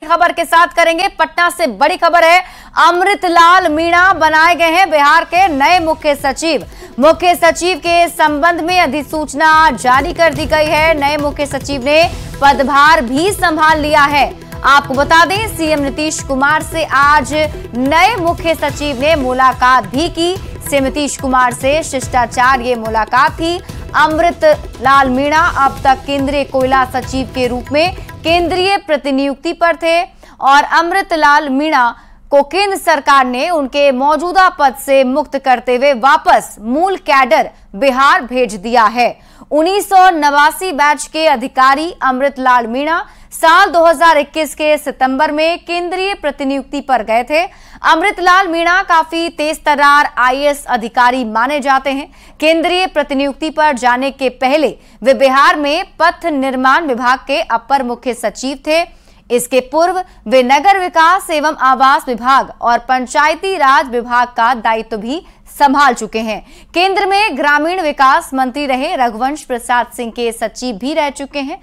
खबर के साथ करेंगे। पटना से बड़ी खबर है, अमृतलाल मीणा बनाए गए हैं बिहार के नए मुख्य सचिव। मुख्य सचिव के संबंध में अधिसूचना जारी कर दी गई है। नए मुख्य सचिव ने पदभार भी संभाल लिया है। आपको बता दें, सीएम नीतीश कुमार से आज नए मुख्य सचिव ने मुलाकात भी की। सीएम नीतीश कुमार से शिष्टाचार ये मुलाकात थी। अमृतलाल मीणा अब तक केंद्रीय कोयला सचिव के रूप में केंद्रीय प्रतिनियुक्ति पर थे और अमृतलाल मीणा को केंद्र सरकार ने उनके मौजूदा पद से मुक्त करते हुए वापस मूल कैडर बिहार भेज दिया है। 1989 बैच के अधिकारी अमृतलाल मीणा साल 2021 के सितंबर में केंद्रीय प्रतिनियुक्ति पर गए थे। अमृतलाल मीणा काफी तेज तर्रार आईएएस अधिकारी माने जाते हैं। केंद्रीय प्रतिनियुक्ति पर जाने के पहले वे बिहार में पथ निर्माण विभाग के अपर मुख्य सचिव थे। इसके पूर्व वे नगर विकास एवं आवास विभाग और पंचायती राज विभाग का दायित्व भी संभाल चुके हैं। केंद्र में ग्रामीण विकास मंत्री रहे रघुवंश प्रसाद सिंह के सचिव भी रह चुके हैं।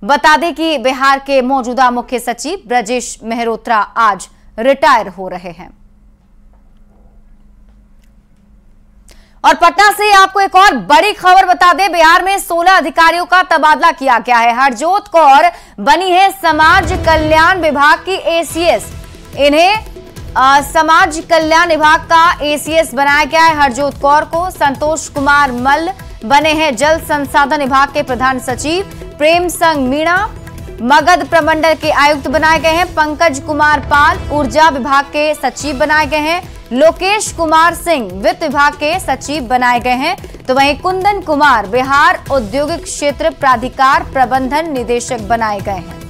बता दें कि बिहार के मौजूदा मुख्य सचिव ब्रजेश मेहरोत्रा आज रिटायर हो रहे हैं। और पटना से आपको एक और बड़ी खबर बता दें, बिहार में 16 अधिकारियों का तबादला किया गया है। हरजोत कौर बनी है समाज कल्याण विभाग की एसीएस। इन्हें समाज कल्याण विभाग का एसीएस बनाया गया है। हरजोत कौर को संतोष कुमार मल्ल बने हैं जल संसाधन विभाग के प्रधान सचिव। प्रेम संग मीणा मगध प्रमंडल के आयुक्त बनाए गए हैं। पंकज कुमार पाल ऊर्जा विभाग के सचिव बनाए गए हैं। लोकेश कुमार सिंह वित्त विभाग के सचिव बनाए गए हैं। तो वहीं कुंदन कुमार बिहार औद्योगिक क्षेत्र प्राधिकार प्रबंधन निदेशक बनाए गए हैं।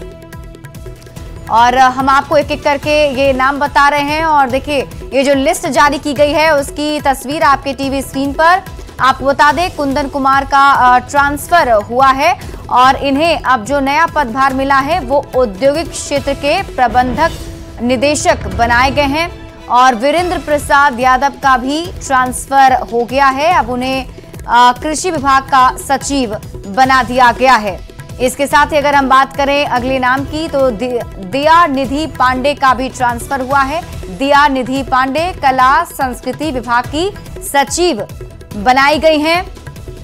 और हम आपको एक एक करके ये नाम बता रहे हैं। और देखिए, ये जो लिस्ट जारी की गई है उसकी तस्वीर आपके टीवी स्क्रीन पर। आपको बता दें, कुंदन कुमार का ट्रांसफर हुआ है और इन्हें अब जो नया पदभार मिला है वो औद्योगिक क्षेत्र के प्रबंधक निदेशक बनाए गए हैं। और वीरेंद्र प्रसाद यादव का भी ट्रांसफर हो गया है। अब उन्हें कृषि विभाग का सचिव बना दिया गया है। इसके साथ ही अगर हम बात करें अगले नाम की, तो दिया निधि पांडे का भी ट्रांसफर हुआ है। दिया निधि पांडे कला संस्कृति विभाग की सचिव बनाई गई हैं।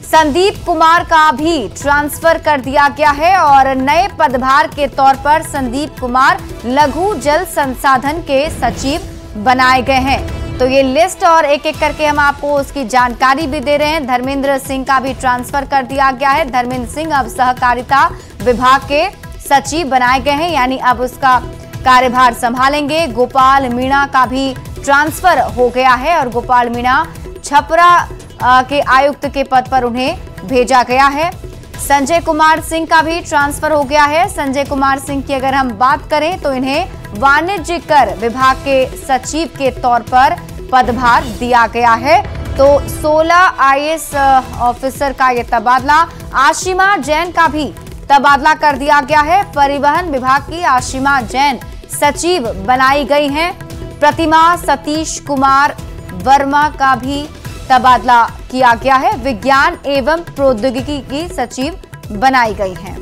संदीप कुमार का भी ट्रांसफर कर दिया गया है और नए पदभार के तौर पर संदीप कुमार लघु जल संसाधन के सचिव बनाए गए हैं। तो ये लिस्ट और एक एक करके हम आपको उसकी जानकारी भी दे रहे हैं। धर्मेंद्र सिंह का भी ट्रांसफर कर दिया गया है। धर्मेंद्र सिंह अब सहकारिता विभाग के सचिव बनाए गए हैं, यानी अब उसका कार्यभार संभालेंगे। गोपाल मीणा का भी ट्रांसफर हो गया है और गोपाल मीणा छपरा के आयुक्त के पद पर उन्हें भेजा गया है। संजय कुमार सिंह का भी ट्रांसफर हो गया है। संजय कुमार सिंह की अगर हम बात करें तो इन्हें वाणिज्य कर विभाग के सचिव के तौर पर पदभार दिया गया है। तो 16 आईएएस ऑफिसर का ये तबादला। आशिमा जैन का भी तबादला कर दिया गया है। परिवहन विभाग की आशिमा जैन सचिव बनाई गई हैं। प्रतिमा सतीश कुमार वर्मा का भी तबादला किया गया है। विज्ञान एवं प्रौद्योगिकी की सचिव बनाई गई हैं।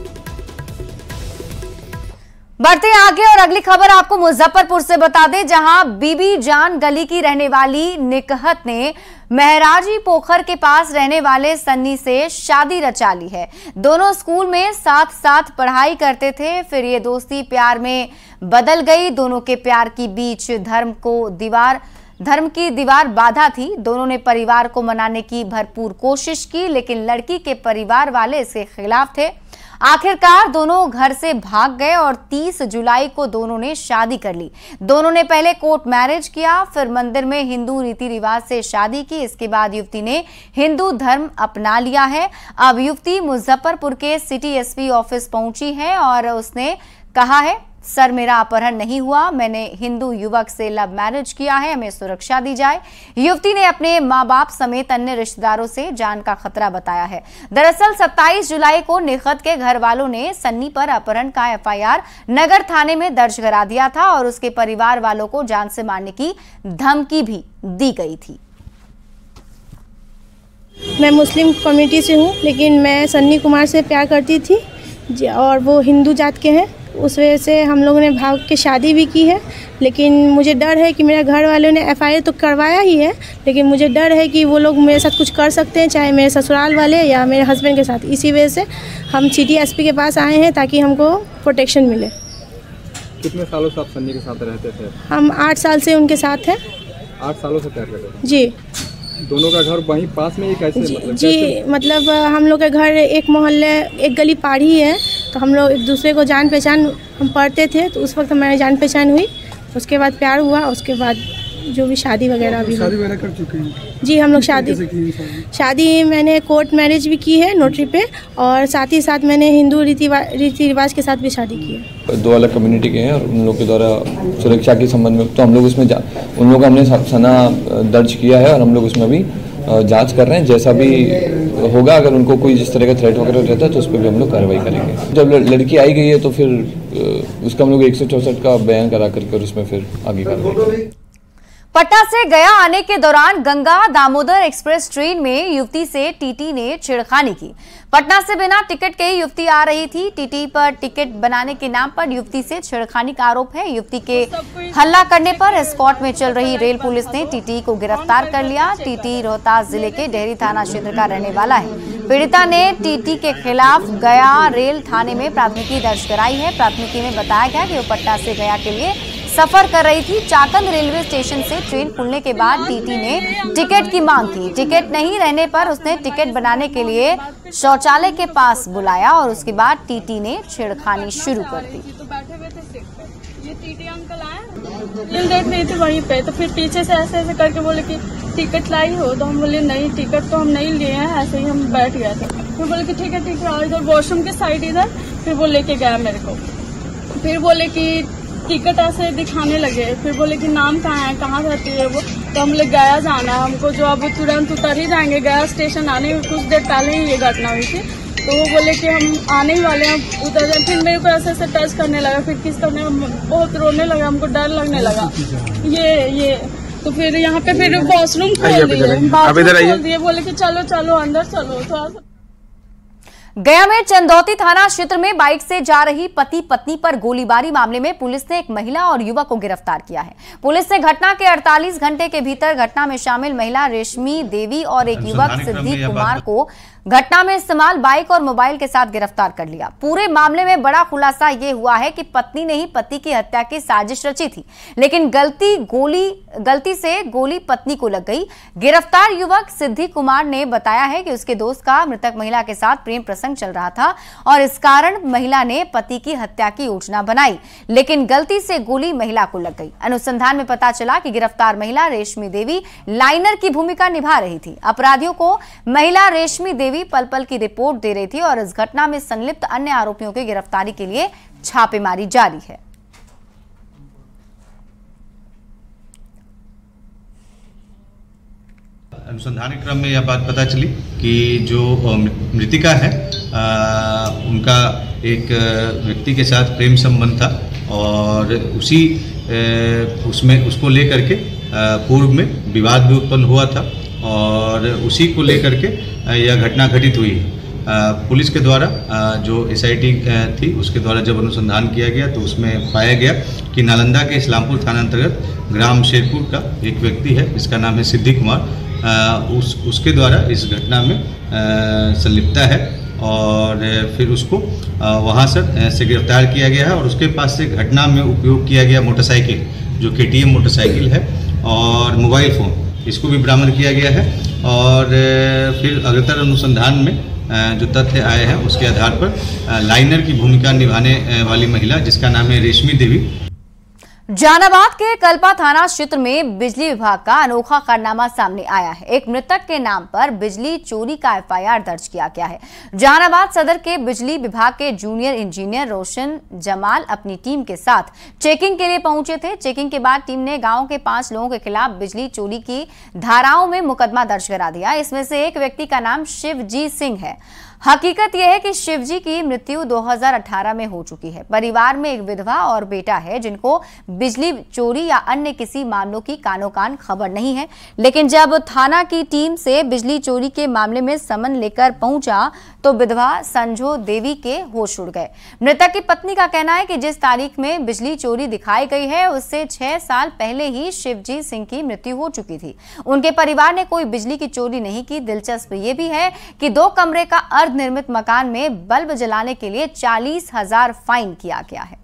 बढ़ते आगे और अगली खबर आपको मुजफ्फरपुर से बता दें, जहां बीबी जान गली की रहने वाली निकहत ने महराजी पोखर के पास रहने वाले सन्नी से शादी रचा ली है। दोनों स्कूल में साथ साथ पढ़ाई करते थे, फिर ये दोस्ती प्यार में बदल गई। दोनों के प्यार के बीच धर्म की दीवार बाधा थी। दोनों ने परिवार को मनाने की भरपूर कोशिश की, लेकिन लड़की के परिवार वाले इसके खिलाफ थे। आखिरकार दोनों घर से भाग गए और 30 जुलाई को दोनों ने शादी कर ली। दोनों ने पहले कोर्ट मैरिज किया, फिर मंदिर में हिंदू रीति रिवाज से शादी की। इसके बाद युवती ने हिंदू धर्म अपना लिया है। अब युवती मुजफ्फरपुर के सिटी एसपी ऑफिस पहुंची है और उसने कहा है, सर मेरा अपहरण नहीं हुआ, मैंने हिंदू युवक से लव मैरिज किया है, हमें सुरक्षा दी जाए। युवती ने अपने मां बाप समेत अन्य रिश्तेदारों से जान का खतरा बताया है। दरअसल 27 जुलाई को निकहत के घर वालों ने सन्नी पर अपहरण का एफआईआर नगर थाने में दर्ज करा दिया था और उसके परिवार वालों को जान से मारने की धमकी भी दी गई थी। मैं मुस्लिम कम्युनिटी से हूँ, लेकिन मैं सन्नी कुमार से प्यार करती थी और वो हिंदू जात के हैं। उस वजह से हम लोगों ने भाग के शादी भी की है। लेकिन मुझे डर है कि मेरे घर वालों ने FIR तो करवाया ही है, लेकिन मुझे डर है कि वो लोग मेरे साथ कुछ कर सकते हैं, चाहे मेरे ससुराल वाले या मेरे हस्बैंड के साथ। इसी वजह से हम सिटी SP के पास आए हैं ताकि हमको प्रोटेक्शन मिले। कितने सालों से आप सन्नी के साथ रहते थे? हम 8 साल से उनके साथ हैं। 8 सालों से प्यार करते थे? जी। दोनों का घर वहीं पास में ही कैसे? मतलब हम लोग का घर एक मोहल्ले एक गली पार ही है, तो हम लोग एक दूसरे को जान पहचान हम पढ़ते थे, तो उस वक्त हमारी जान पहचान हुई, उसके बाद प्यार हुआ, उसके बाद जो भी शादी वगैरह भी शादी वगैरह कर चुके हैं? जी, हम लोग शादी मैंने कोर्ट मैरिज भी की है नोटरी पे, और साथ ही साथ मैंने हिंदू रीति रिवाज के साथ भी शादी की है। 2 अलग कम्युनिटी के हैं और उन लोग के द्वारा सुरक्षा के संबंध में तो हम लोग उसमें उन लोगों का हमने सना दर्ज किया है और हम लोग उसमें अभी जांच कर रहे हैं। जैसा भी होगा, अगर उनको कोई जिस तरह का थ्रेट वगैरह रहता है तो उस पर भी हम लोग कार्रवाई करेंगे। जब लड़की आई गई है तो फिर उसका हम लोग 164 का बयान करा करके उसमें फिर आगे कार्रवाई करेंगे। पटना से गया आने के दौरान गंगा दामोदर एक्सप्रेस ट्रेन में युवती से टीटी ने छेड़खानी की। पटना से बिना टिकट के युवती आ रही थी। टीटी पर टिकट बनाने के नाम पर युवती से छेड़खानी का आरोप है। युवती के हल्ला करने पर एस्कॉर्ट में चल रही रेल पुलिस ने टीटी को गिरफ्तार कर लिया। टीटी रोहतास जिले के डेहरी थाना क्षेत्र का रहने वाला है। पीड़िता ने टीटी के खिलाफ गया रेल थाने में प्राथमिकी दर्ज कराई है। प्राथमिकी में बताया गया कि वो पटना से गया के लिए सफर कर रही थी। चाकंद रेलवे स्टेशन से ट्रेन खुलने के बाद टीटी ने टिकट की मांग की। टिकट नहीं रहने पर उसने टिकट बनाने के लिए शौचालय के पास बुलाया और उसके बाद टीटी ने छेड़खानी शुरू कर दी। ये टीटी अंकल आए, देख रही थी वहीं पे, तो फिर पीछे से ऐसे ऐसे करके बोले कि टिकट लाई हो, तो हम बोले नहीं, टिकट तो हम नहीं लिए हैं, ऐसे ही हम बैठ गए थे। फिर बोले कि ठीक है इधर वॉशरूम की साइड इधर। फिर वो लेके गया मेरे को, फिर बोले कि टिकट ऐसे दिखाने लगे। फिर बोले कि नाम कहाँ है, कहाँ रहती है वो, तो हम लोग गया जाना है हमको, जो अब तुरंत उतर ही जाएंगे। गया स्टेशन आने कुछ देर पहले ही ये घटना हुई थी, तो वो बोले कि हम आने ही वाले हैं, उतर जाए। फिर मेरे को ऐसे ऐसे टच करने लगा, फिर किस करने, बहुत रोने लगा, हमको डर लगने लगा। ये तो फिर यहाँ पे फिर वॉशरूम खोल दिए, बोले कि चलो चलो अंदर चलो। तो गया में चंदौती थाना क्षेत्र में बाइक से जा रही पति पत्नी पर गोलीबारी मामले में पुलिस ने एक महिला और युवक को गिरफ्तार किया है। पुलिस ने घटना के 48 घंटे के भीतर घटना में शामिल महिला रेशमी देवी और एक युवक सिद्धि कुमार को घटना में इस्तेमाल बाइक और मोबाइल के साथ गिरफ्तार कर लिया। पूरे मामले में बड़ा खुलासा यह हुआ है कि पत्नी ने ही पति की हत्या की साजिश रची थी, लेकिन गलती से गोली पत्नी को लग गई। गिरफ्तार युवक सिद्धि कुमार ने बताया है कि उसके दोस्त का मृतक महिला के साथ प्रेम प्रसंग चल रहा था और इस कारण महिला ने पति की हत्या की योजना बनाई, लेकिन गलती से गोली महिला को लग गई। अनुसंधान में पता चला कि गिरफ्तार महिला रेशमी देवी लाइनर की भूमिका निभा रही थी। अपराधियों को महिला रेशमी देवी पल पल की रिपोर्ट दे रही थी और इस घटना में संलिप्त अन्य आरोपियों की गिरफ्तारी के लिए छापेमारी जारी है। अनुसंधान के क्रम में यह बात पता चली कि जो मृतिका है उनका एक व्यक्ति के साथ प्रेम संबंध था और उसमें उसको लेकर के पूर्व में विवाद भी उत्पन्न हुआ था और उसी को लेकर के यह घटना घटित हुई। पुलिस के द्वारा जो SIT थी उसके द्वारा जब अनुसंधान किया गया तो उसमें पाया गया कि नालंदा के इस्लामपुर थाना अंतर्गत ग्राम शेरपुर का एक व्यक्ति है जिसका नाम है सिद्धि कुमार, उसके द्वारा इस घटना में संलिप्तता है और फिर उसको वहाँ से गिरफ्तार किया गया है और उसके पास से घटना में उपयोग किया गया मोटरसाइकिल जो KTM मोटरसाइकिल है और मोबाइल फ़ोन इसको भी बरामद किया गया है। और फिर अग्रतर अनुसंधान में जो तथ्य आए हैं उसके आधार पर लाइनर की भूमिका निभाने वाली महिला जिसका नाम है रेशमी देवी। जहानाबाद के कल्पा थाना क्षेत्र में बिजली विभाग का अनोखा कारनामा सामने आया है। एक मृतक के नाम पर बिजली चोरी का FIR दर्ज किया गया है। जहानाबाद सदर के बिजली विभाग के जूनियर इंजीनियर रोशन जमाल अपनी टीम के साथ चेकिंग के लिए पहुंचे थे। चेकिंग के बाद टीम ने गांव के 5 लोगों के खिलाफ बिजली चोरी की धाराओं में मुकदमा दर्ज करा दिया। इसमें से एक व्यक्ति का नाम शिवजीत सिंह है। हकीकत यह है कि शिवजी की मृत्यु 2018 में हो चुकी है। परिवार में एक विधवा और बेटा है जिनको बिजली चोरी या अन्य किसी मामलों की कानो कान खबर नहीं है। लेकिन जब थाना की टीम से बिजली चोरी के मामले में समन लेकर पहुंचा तो विधवा संजो देवी के होश उड़ गए। मृतक की पत्नी का कहना है कि जिस तारीख में बिजली चोरी दिखाई गई है उससे 6 साल पहले ही शिवजी सिंह की मृत्यु हो चुकी थी। उनके परिवार ने कोई बिजली की चोरी नहीं की। दिलचस्प ये भी है कि 2 कमरे का अर्धनिर्मित मकान में बल्ब जलाने के लिए 40,000 फाइन किया गया है।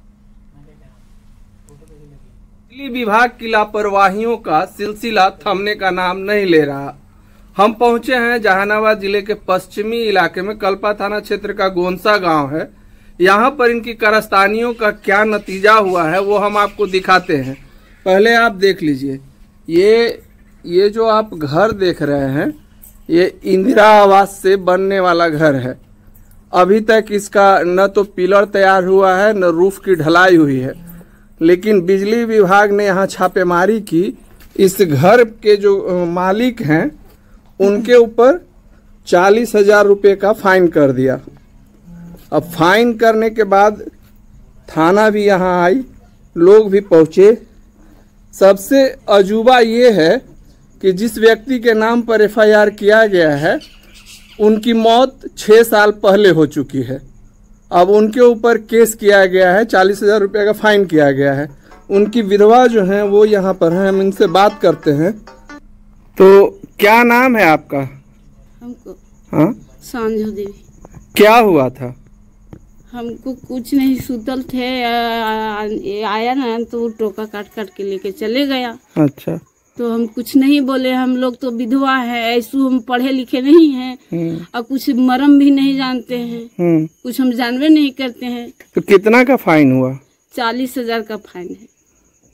बिजली विभाग की लापरवाहियों का सिलसिला थमने का नाम नहीं ले रहा। हम पहुंचे हैं जहानाबाद जिले के पश्चिमी इलाके में कल्पा थाना क्षेत्र का गोंसा गांव है। यहां पर इनकी कारस्तानियों का क्या नतीजा हुआ है वो हम आपको दिखाते हैं। पहले आप देख लीजिए, ये जो आप घर देख रहे हैं ये इंदिरा आवास से बनने वाला घर है। अभी तक इसका न तो पिलर तैयार हुआ है न रूफ की ढलाई हुई है। लेकिन बिजली विभाग ने यहाँ छापेमारी की। इस घर के जो मालिक हैं उनके ऊपर 40,000 रुपये का फाइन कर दिया। अब फाइन करने के बाद थाना भी यहाँ आई, लोग भी पहुँचे। सबसे अजूबा ये है कि जिस व्यक्ति के नाम पर एफआईआर किया गया है उनकी मौत 6 साल पहले हो चुकी है। अब उनके ऊपर केस किया गया है, 40,000 रुपये का फाइन किया गया है। उनकी विधवा जो हैं वो यहाँ पर हैं, हम इनसे बात करते हैं। तो क्या नाम है आपका? हमको हाँ, संजो देवी। क्या हुआ था? हमको कुछ नहीं, सुतल थे, आया ना तो वो टोका काट काट के लेके चले गया। अच्छा, तो हम कुछ नहीं बोले। हम लोग तो विधवा है, ऐसू हम पढ़े लिखे नहीं हैं और कुछ मरम भी नहीं जानते हैं, कुछ हम जानवे नहीं करते हैं। तो कितना का फाइन हुआ? 40,000 का फाइन है।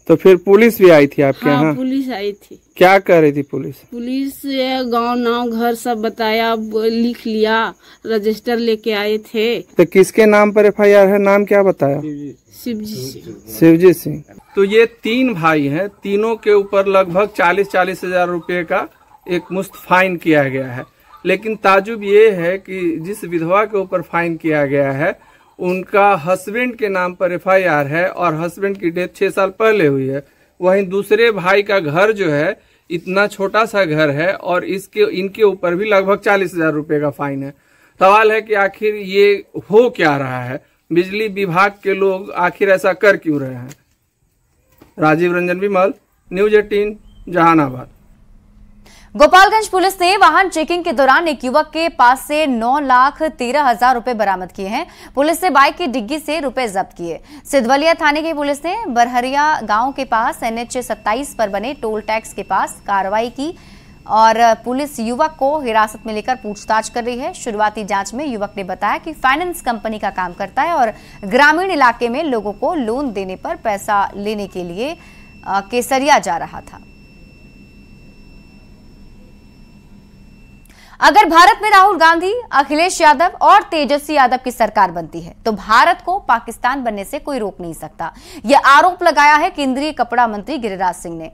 तो फिर पुलिस भी आई थी आपके यहाँ? हाँ, पुलिस आई थी। क्या कह रही थी पुलिस? पुलिस गांव नाव घर सब बताया, लिख लिया, रजिस्टर लेके आए थे। तो किसके नाम पर एफआईआर है? नाम क्या बताया? शिवजी सिंह। तो ये 3 भाई हैं, तीनों के ऊपर लगभग 40 हजार रुपये का एक मुश्त फाइन किया गया है। लेकिन ताजुब ये है कि जिस विधवा के ऊपर फाइन किया गया है उनका हस्बैंड के नाम पर एफआईआर है और हस्बैंड की डेथ 6 साल पहले हुई है। वहीं दूसरे भाई का घर जो है इतना छोटा सा घर है और इनके ऊपर भी लगभग 40,000 रुपये का फाइन है। सवाल है कि आखिर ये हो क्या रहा है? बिजली विभाग के लोग आखिर ऐसा कर क्यों रहे हैं? राजीव रंजन विमल, न्यूज़ 18 जहानाबाद। गोपालगंज पुलिस ने वाहन चेकिंग के दौरान एक युवक के पास से 9,13,000 रुपए बरामद किए हैं। पुलिस ने बाइक की डिग्गी से रुपए जब्त किए। सिद्धवलिया थाने की पुलिस ने बरहरिया गांव के पास NH 27 पर बने टोल टैक्स के पास कार्रवाई की और पुलिस युवक को हिरासत में लेकर पूछताछ कर रही है। शुरुआती जांच में युवक ने बताया कि फाइनेंस कंपनी का काम करता है और ग्रामीण इलाके में लोगों को लोन देने पर पैसा लेने के लिए केसरिया जा रहा था। अगर भारत में राहुल गांधी, अखिलेश यादव और तेजस्वी यादव की सरकार बनती है तो भारत को पाकिस्तान बनने से कोई रोक नहीं सकता। यह आरोप लगाया है केंद्रीय कपड़ा मंत्री गिरिराज सिंह ने।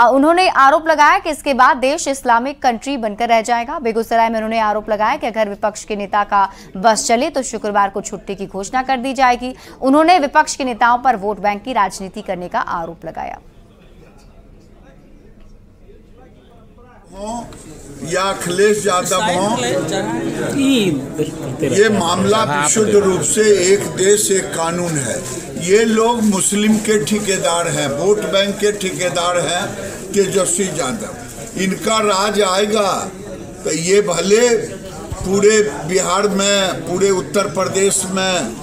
उन्होंने आरोप लगाया कि इसके बाद देश इस्लामिक कंट्री बनकर रह जाएगा। बेगूसराय में उन्होंने आरोप लगाया कि अगर विपक्ष के नेता का बस चले तो शुक्रवार को छुट्टी की घोषणा कर दी जाएगी। उन्होंने विपक्ष के नेताओं पर वोट बैंक की राजनीति करने का आरोप लगाया। या अखिलेश यादव हों, ये मामला विशुद्ध रूप से एक देश एक कानून है। ये लोग मुस्लिम के ठेकेदार हैं, वोट बैंक के ठेकेदार हैं तेजस्वी यादव। इनका राज आएगा तो ये भले पूरे बिहार में, पूरे उत्तर प्रदेश में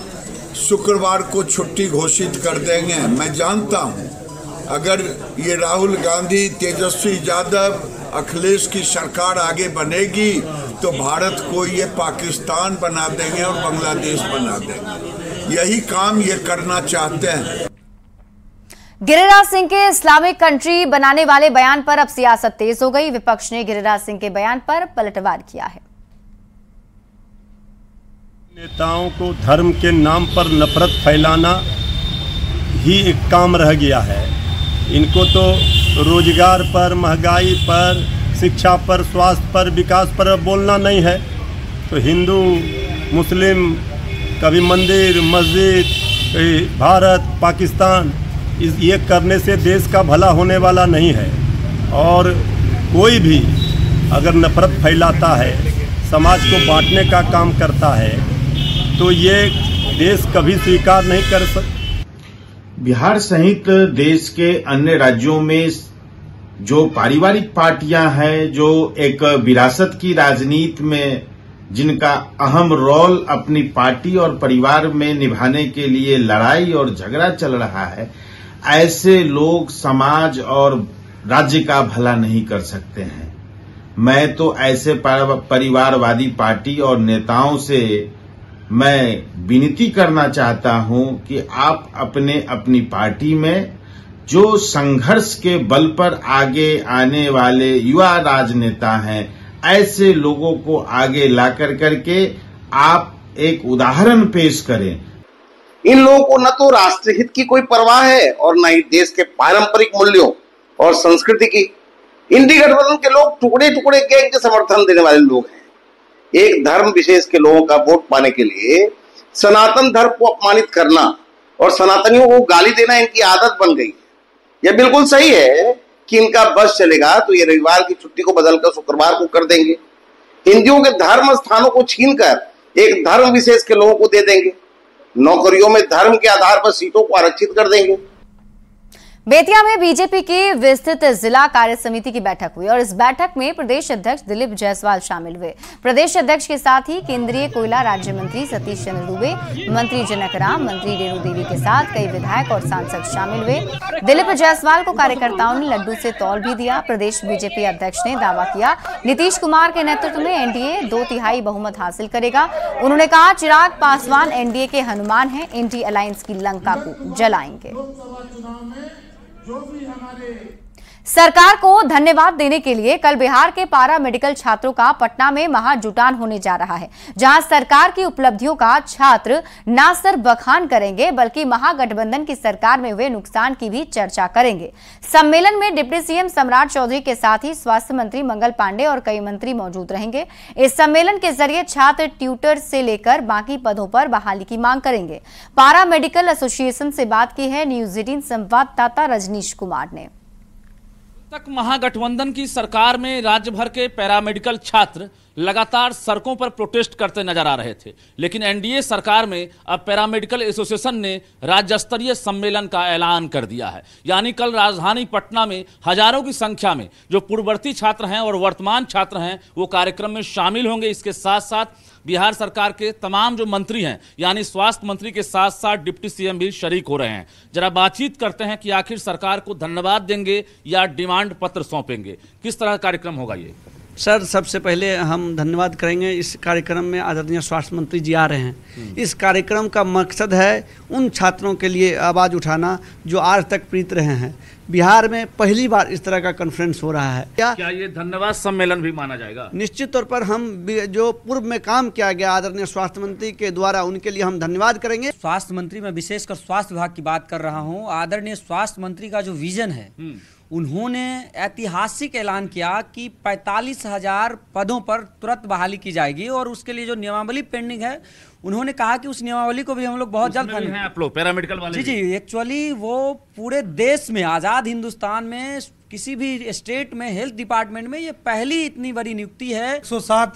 शुक्रवार को छुट्टी घोषित कर देंगे। मैं जानता हूँ अगर ये राहुल गांधी, तेजस्वी यादव, अखिलेश की सरकार आगे बनेगी तो भारत को ये पाकिस्तान बना देंगे और बांग्लादेश बना देंगे। यही काम ये करना चाहते हैं। गिरिराज सिंह के इस्लामिक कंट्री बनाने वाले बयान पर अब सियासत तेज हो गई। विपक्ष ने गिरिराज सिंह के बयान पर पलटवार किया है। नेताओं को धर्म के नाम पर नफरत फैलाना ही एक काम रह गया है। इनको तो रोजगार पर, महंगाई पर, शिक्षा पर, स्वास्थ्य पर, विकास पर बोलना नहीं है। तो हिंदू मुस्लिम, कभी मंदिर मस्जिद, कभी भारत पाकिस्तान, ये करने से देश का भला होने वाला नहीं है। और कोई भी अगर नफरत फैलाता है, समाज को बांटने का काम करता है, तो ये देश कभी स्वीकार नहीं कर सकता। बिहार सहित देश के अन्य राज्यों में जो पारिवारिक पार्टियां हैं, जो एक विरासत की राजनीति में जिनका अहम रोल अपनी पार्टी और परिवार में निभाने के लिए लड़ाई और झगड़ा चल रहा है, ऐसे लोग समाज और राज्य का भला नहीं कर सकते हैं। मैं तो ऐसे परिवारवादी पार्टी और नेताओं से मैं विनती करना चाहता हूं कि आप अपनी पार्टी में जो संघर्ष के बल पर आगे आने वाले युवा राजनेता हैं, ऐसे लोगों को आगे ला करके आप एक उदाहरण पेश करें। इन लोगों को न तो राष्ट्रहित की कोई परवाह है और न ही देश के पारंपरिक मूल्यों और संस्कृति की। इंडी गठबंधन के लोग टुकड़े टुकड़े गैंग के समर्थन देने वाले लोग हैं। एक धर्म विशेष के लोगों का वोट पाने के लिए सनातन धर्म को अपमानित करना और सनातनियों को गाली देना इनकी आदत बन गई है। यह बिल्कुल सही है कि इनका बस चलेगा तो ये रविवार की छुट्टी को बदलकर शुक्रवार को कर देंगे। हिंदुओं के धर्म स्थानों को छीनकर एक धर्म विशेष के लोगों को दे देंगे। नौकरियों में धर्म के आधार पर सीटों को आरक्षित कर देंगे। बेतिया में बीजेपी की विस्तृत जिला कार्य समिति की बैठक हुई और इस बैठक में प्रदेश अध्यक्ष दिलीप जायसवाल शामिल हुए। प्रदेश अध्यक्ष के साथ ही केंद्रीय कोयला राज्य मंत्री सतीश चंद्र दुबे, मंत्री जनक राम, मंत्री रेणु देवी के साथ कई विधायक और सांसद शामिल हुए। दिलीप जायसवाल को कार्यकर्ताओं ने लड्डू से तौल भी दिया। प्रदेश बीजेपी अध्यक्ष ने दावा किया नीतीश कुमार के नेतृत्व में एनडीए 2/3 बहुमत हासिल करेगा। उन्होंने कहा चिराग पासवान एनडीए के हनुमान हैं, इंडी अलायंस की लंका को जलाएंगे। सरकार को धन्यवाद देने के लिए कल बिहार के पारा मेडिकल छात्रों का पटना में महाजुटान होने जा रहा है, जहां सरकार की उपलब्धियों का छात्र न सिर्फ बखान करेंगे बल्कि महागठबंधन की सरकार में हुए नुकसान की भी चर्चा करेंगे। सम्मेलन में डिप्टी सीएम सम्राट चौधरी के साथ ही स्वास्थ्य मंत्री मंगल पांडे और कई मंत्री मौजूद रहेंगे। इस सम्मेलन के जरिए छात्र ट्यूटर से लेकर बाकी पदों पर बहाली की मांग करेंगे। पारा मेडिकल एसोसिएशन से बात की है न्यूज 18 संवाददाता रजनीश कुमार ने। तक महागठबंधन की सरकार में राज्य भर के पैरामेडिकल छात्र लगातार सड़कों पर प्रोटेस्ट करते नजर आ रहे थे, लेकिन एनडीए सरकार में अब पैरामेडिकल एसोसिएशन ने राज्य स्तरीय सम्मेलन का ऐलान कर दिया है। यानी कल राजधानी पटना में हजारों की संख्या में जो पूर्ववर्ती छात्र हैं और वर्तमान छात्र हैं वो कार्यक्रम में शामिल होंगे। इसके साथ साथ बिहार सरकार के तमाम जो मंत्री हैं यानी स्वास्थ्य मंत्री के साथ साथ डिप्टी सीएम भी शरीक हो रहे हैं। जरा बातचीत करते हैं कि आखिर सरकार को धन्यवाद देंगे या डिमांड पत्र सौंपेंगे, किस तरह का कार्यक्रम होगा ये। सर, सबसे पहले हम धन्यवाद करेंगे, इस कार्यक्रम में आदरणीय स्वास्थ्य मंत्री जी आ रहे हैं। इस कार्यक्रम का मकसद है उन छात्रों के लिए आवाज़ उठाना जो आज तक पीड़ित रहे हैं। बिहार में पहली बार इस तरह का कॉन्फ्रेंस हो रहा है। क्या ये धन्यवाद सम्मेलन भी माना जाएगा? निश्चित तौर पर हम जो पूर्व में काम किया गया आदरणीय स्वास्थ्य मंत्री के द्वारा, उनके लिए हम धन्यवाद करेंगे। स्वास्थ्य मंत्री, मैं विशेषकर स्वास्थ्य विभाग की बात कर रहा हूँ। आदरणीय स्वास्थ्य मंत्री का जो विजन है, उन्होंने ऐतिहासिक ऐलान किया कि 45,000 पदों पर तुरंत बहाली की जाएगी और उसके लिए जो नियमावली पेंडिंग है, उन्होंने कहा कि उस नियमावली को भी हम लोग बहुत जल्द हैं। आप लोग पैरामेडिकल वाले? जी, एक्चुअली वो पूरे देश में, आज़ाद हिंदुस्तान में किसी भी स्टेट में हेल्थ डिपार्टमेंट में ये पहली इतनी बड़ी नियुक्ति है। 107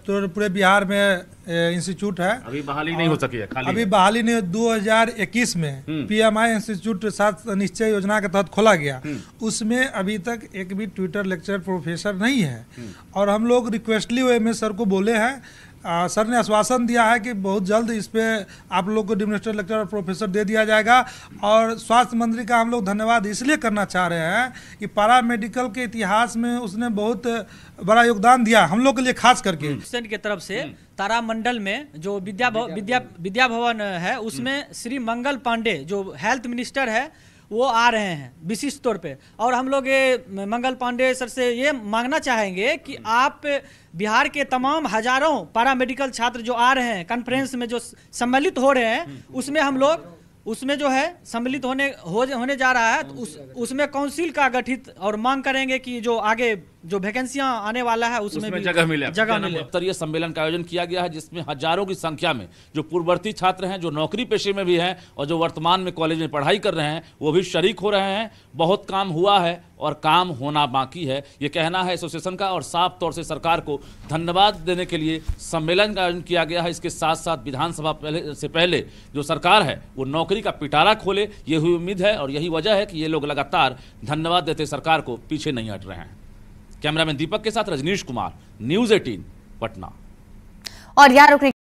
पूरे बिहार में इंस्टीट्यूट है। अभी बहाली नहीं हो सकी है, खाली अभी बहाली नहीं। 2021 में पीएमआई इंस्टीट्यूट 7 निश्चय योजना के तहत खोला गया, उसमें अभी तक एक भी ट्विटर लेक्चर प्रोफेसर नहीं है। और हम लोग रिक्वेस्टली वे में सर को बोले हैं, सर ने आश्वासन दिया है कि बहुत जल्द इस पे आप लोग को डिमिनिस्टर लेक्चर और प्रोफेसर दे दिया जाएगा। और स्वास्थ्य मंत्री का हम लोग धन्यवाद इसलिए करना चाह रहे हैं कि पारा मेडिकल के इतिहास में उसने बहुत बड़ा योगदान दिया हम लोग के लिए, खास करके की तरफ से तारामंडल में जो विद्या भवन है उसमें श्री मंगल पांडे जो हेल्थ मिनिस्टर है वो आ रहे हैं विशिष्ट तौर पे। और हम लोग ये मंगल पांडे सर से ये मांगना चाहेंगे कि आप बिहार के तमाम हजारों पैरामेडिकल छात्र जो आ रहे हैं कॉन्फ्रेंस में, जो सम्मिलित हो रहे हैं, उसमें हम लोग उसमें जो है सम्मिलित होने जा रहा है, तो उसमें काउंसिल का गठित और मांग करेंगे कि जो आगे जो वैकेंसियां आने वाला है उसमें भी जगह मिले। जगह मिले। स्तरीय सम्मेलन का आयोजन किया गया है जिसमें हजारों की संख्या में जो पूर्ववर्ती छात्र हैं, जो नौकरी पेशे में भी हैं और जो वर्तमान में कॉलेज में पढ़ाई कर रहे हैं, वो भी शरीक हो रहे हैं। बहुत काम हुआ है और काम होना बाकी है, ये कहना है एसोसिएशन का। और साफ तौर से सरकार को धन्यवाद देने के लिए सम्मेलन का आयोजन किया गया है। इसके साथ साथ विधानसभा से पहले जो सरकार है वो नौकरी का पिटारा खोले, ये हुई उम्मीद है। और यही वजह है कि ये लोग लगातार धन्यवाद देते सरकार को पीछे नहीं हट रहे हैं। कैमरामैन दीपक के साथ रजनीश कुमार, न्यूज़ 18 पटना। और यार